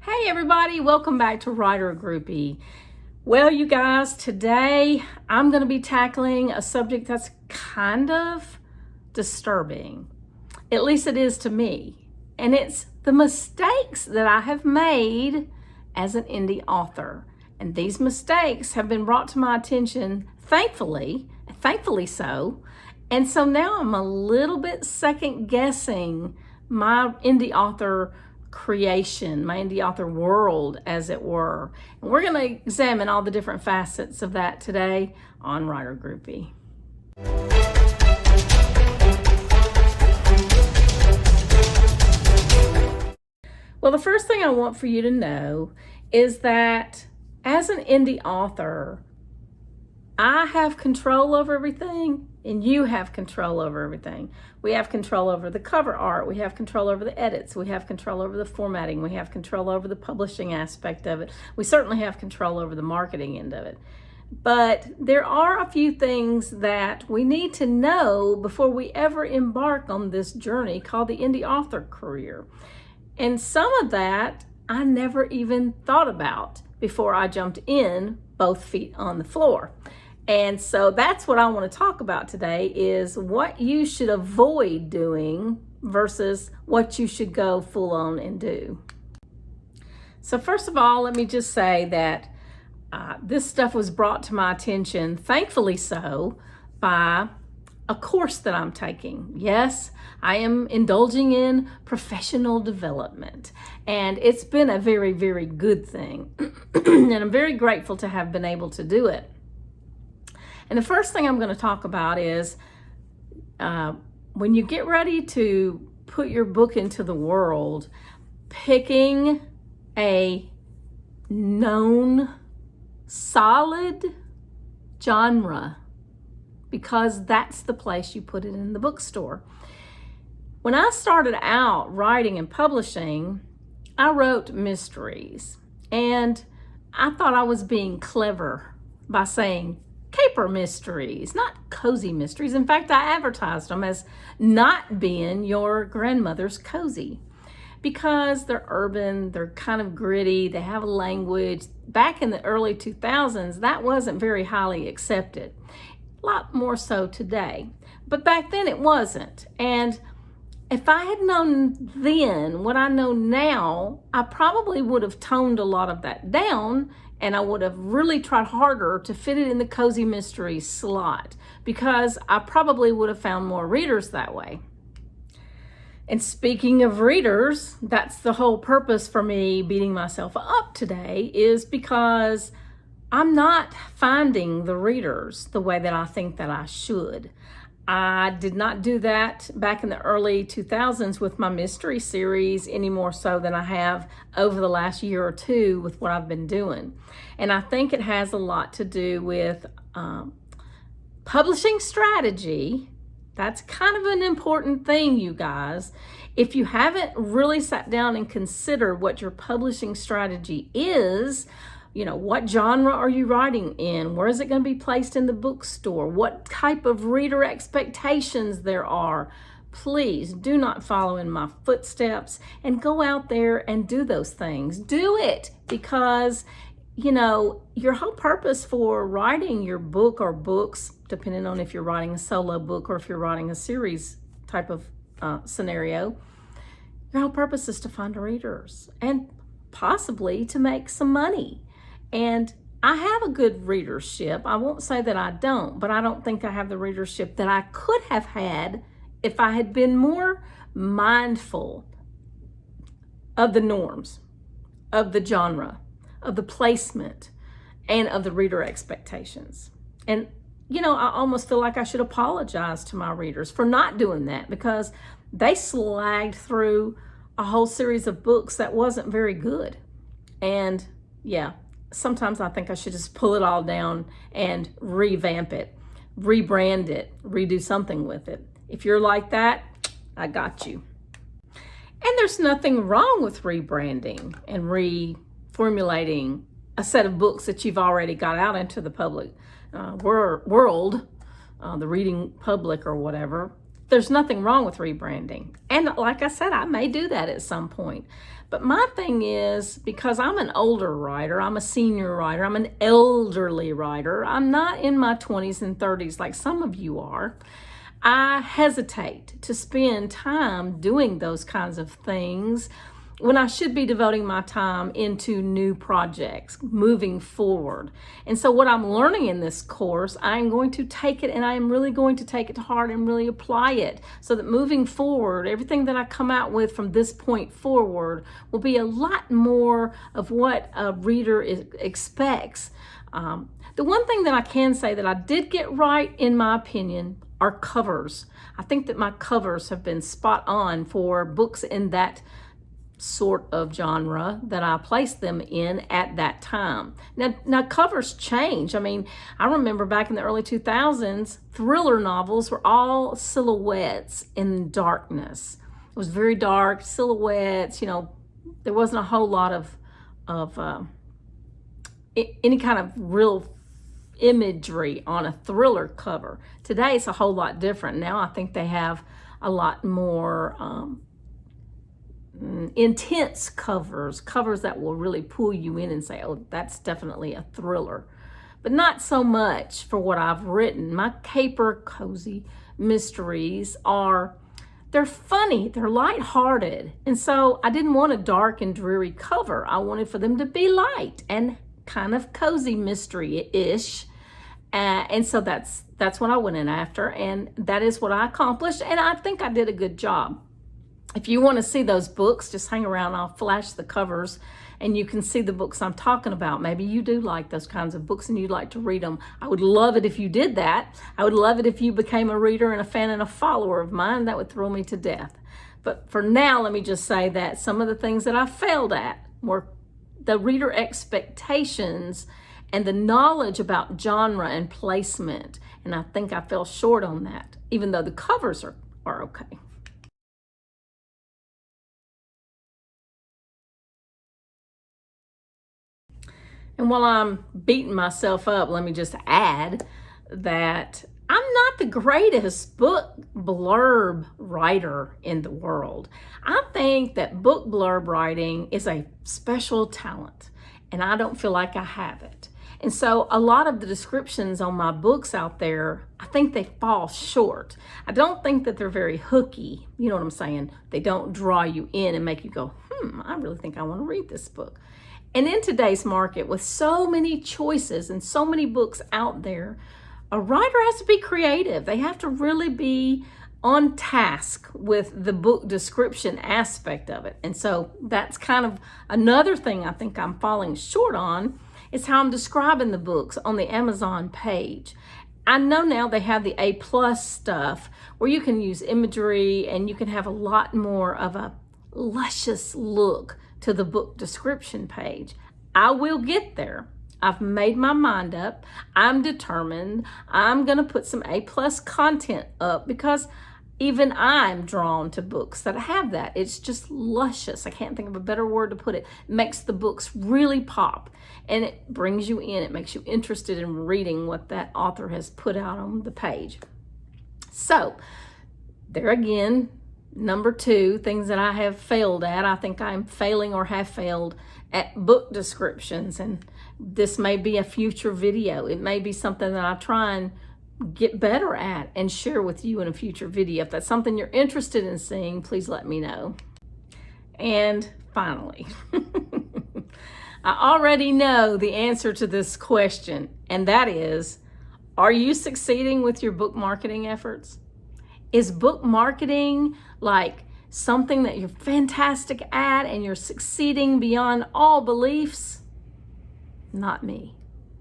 Hey everybody, welcome back to Writer Groupie. Well, you guys, today I'm going to be tackling a subject that's kind of disturbing. At least it is to me. And it's the mistakes that I have made as an indie author. And these mistakes have been brought to my attention, thankfully so. And so now I'm a little bit second guessing my indie author creation, my indie author world, as it were. And we're going to examine all the different facets of that today on Writer Groupie. Well, the first thing I want for you to know is that as an indie author, I have control over everything and you have control over everything. We have control over the cover art. We have control over the edits. We have control over the formatting. We have control over the publishing aspect of it. We certainly have control over the marketing end of it. But there are a few things that we need to know before we ever embark on this journey called the indie author career. And some of that I never even thought about before I jumped in, both feet on the floor. And so that's what I want to talk about today, is what you should avoid doing versus what you should go full on and do. So first of all, let me just say that this stuff was brought to my attention, thankfully so, by a course that I'm taking. Yes, I am indulging in professional development, and it's been a very, very good thing. And I'm very grateful to have been able to do it. And the first thing I'm going to talk about is when you get ready to put your book into the world, picking a known, solid genre, because that's the place you put it in the bookstore. When I started out writing and publishing, I wrote mysteries, and I thought I was being clever by saying caper mysteries, not cozy mysteries. In fact, I advertised them as not being your grandmother's cozy, because they're urban, they're kind of gritty, they have a language. Back in the early 2000s, that wasn't very highly accepted. A lot more so today, but back then it wasn't. And if I had known then what I know now, I probably would have toned a lot of that down, and I would have really tried harder to fit it in the cozy mystery slot, because I probably would have found more readers that way. And speaking of readers, that's the whole purpose for me beating myself up today, is because I'm not finding the readers the way that I think that I should. I did not do that back in the early 2000s with my mystery series any more so than I have over the last year or two with what I've been doing. And I think it has a lot to do with publishing strategy. That's kind of an important thing, you guys. If you haven't really sat down and considered what your publishing strategy is, what genre are you writing in? Where is it going to be placed in the bookstore? What type of reader expectations there are? Please do not follow in my footsteps and go out there and do those things. Do it, because, your whole purpose for writing your book or books, depending on if you're writing a solo book or if you're writing a series type of scenario, your whole purpose is to find readers and possibly to make some money. And I have a good readership. I won't say that I don't, but I don't think I have the readership that I could have had if I had been more mindful of the norms, of the genre, of the placement, and of the reader expectations. And, I almost feel like I should apologize to my readers for not doing that, because they slagged through a whole series of books that wasn't very good. And yeah, sometimes I think I should just pull it all down and revamp it, rebrand it, redo something with it. If you're like that, I got you. And there's nothing wrong with rebranding and reformulating a set of books that you've already got out into the public world, the reading public or whatever. there's nothing wrong with rebranding. And like I said, I may do that at some point. But my thing is, because I'm an older writer, I'm a senior writer, I'm an elderly writer, I'm not in my 20s and 30s like some of you are, I hesitate to spend time doing those kinds of things when I should be devoting my time into new projects, moving forward. And so what I'm learning in this course, I'm going to take it, and I am really going to take it to heart and really apply it, so that moving forward, everything that I come out with from this point forward will be a lot more of what a reader expects. The one thing that I can say that I did get right, in my opinion, are covers. I think that my covers have been spot on for books in that sort of genre that I placed them in at that time. Now covers change. I mean, I remember back in the early 2000s, thriller novels were all silhouettes in darkness. It was very dark, silhouettes, there wasn't a whole lot of any kind of real imagery on a thriller cover. Today it's a whole lot different. Now I think they have a lot more intense covers that will really pull you in and say, oh, that's definitely a thriller. But not so much for what I've written. My caper cozy mysteries they're funny, they're lighthearted. And so I didn't want a dark and dreary cover. I wanted for them to be light and kind of cozy mystery-ish. And so that's what I went in after, and that is what I accomplished, and I think I did a good job. If you want to see those books, just hang around. I'll flash the covers and you can see the books I'm talking about. Maybe you do like those kinds of books and you'd like to read them. I would love it if you did that. I would love it if you became a reader and a fan and a follower of mine. That would thrill me to death. But for now, let me just say that some of the things that I failed at were the reader expectations and the knowledge about genre and placement. And I think I fell short on that, even though the covers are okay. And while I'm beating myself up, let me just add that I'm not the greatest book blurb writer in the world. I think that book blurb writing is a special talent, and I don't feel like I have it. And so a lot of the descriptions on my books out there, I think they fall short. I don't think that they're very hooky. You know what I'm saying? They don't draw you in and make you go, I really think I want to read this book. And in today's market, with so many choices and so many books out there, a writer has to be creative. They have to really be on task with the book description aspect of it. And so that's kind of another thing I think I'm falling short on, is how I'm describing the books on the Amazon page. I know now they have the A+ stuff where you can use imagery and you can have a lot more of a luscious look to the book description page. I will get there. I've made my mind up. I'm determined. I'm going to put some A+ content up because even I'm drawn to books that have that. It's just luscious. I can't think of a better word to put it. It makes the books really pop, and it brings you in. It makes you interested in reading what that author has put out on the page. So there again, number 2, things that I have failed at. I think I'm failing or have failed at book descriptions, and this may be a future video. It may be something that I try and get better at and share with you in a future video. If that's something you're interested in seeing, please let me know. And finally, I already know the answer to this question, and that is, are you succeeding with your book marketing efforts? Is book marketing like something that you're fantastic at and you're succeeding beyond all beliefs? Not me.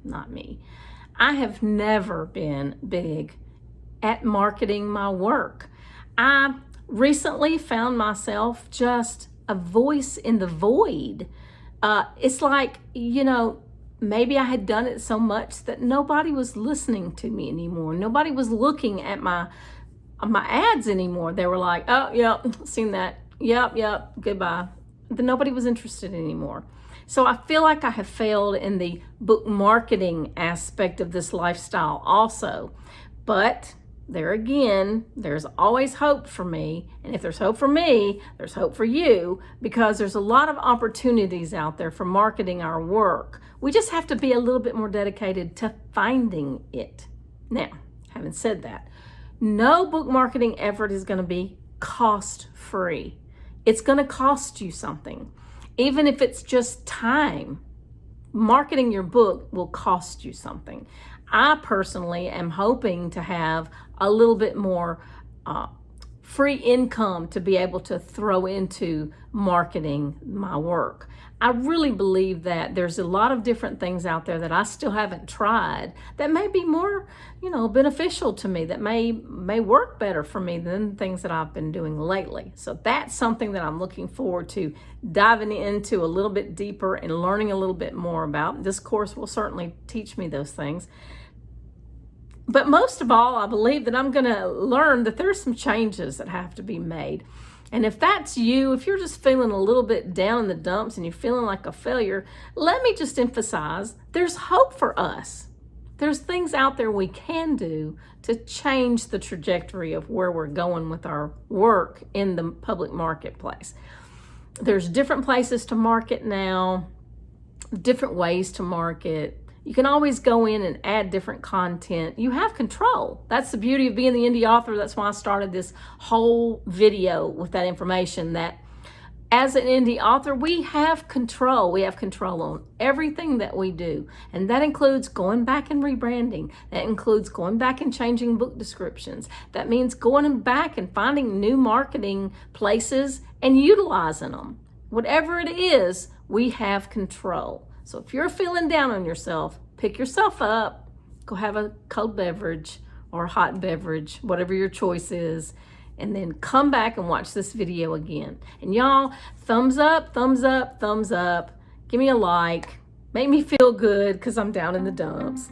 Not me. I have never been big at marketing my work. I recently found myself just a voice in the void. It's like, maybe I had done it so much that nobody was listening to me anymore. Nobody was looking at my ads anymore. They were like, oh, yep, seen that. Yep, goodbye. Then nobody was interested anymore. So I feel like I have failed in the book marketing aspect of this lifestyle also. But there again, there's always hope for me. And if there's hope for me, there's hope for you, because there's a lot of opportunities out there for marketing our work. We just have to be a little bit more dedicated to finding it. Now, having said that, no book marketing effort is going to be cost-free. It's going to cost you something. Even if it's just time, marketing your book will cost you something. I personally am hoping to have a little bit more free income to be able to throw into marketing my work. I really believe that there's a lot of different things out there that I still haven't tried that may be more, beneficial to me, that may work better for me than things that I've been doing lately. So that's something that I'm looking forward to diving into a little bit deeper and learning a little bit more about. This course will certainly teach me those things. But most of all, I believe that I'm going to learn that there's some changes that have to be made. And if that's you, if you're just feeling a little bit down in the dumps and you're feeling like a failure, let me just emphasize, there's hope for us. There's things out there we can do to change the trajectory of where we're going with our work in the public marketplace. There's different places to market now, different ways to market. You can always go in and add different content. You have control. That's the beauty of being the indie author. That's why I started this whole video with that information, that as an indie author, we have control. We have control on everything that we do. And that includes going back and rebranding. That includes going back and changing book descriptions. That means going back and finding new marketing places and utilizing them. Whatever it is, we have control. So if you're feeling down on yourself, pick yourself up, go have a cold beverage or a hot beverage, whatever your choice is, and then come back and watch this video again. And y'all, thumbs up, thumbs up, thumbs up. Give me a like. Make me feel good because I'm down in the dumps.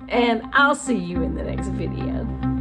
And I'll see you in the next video.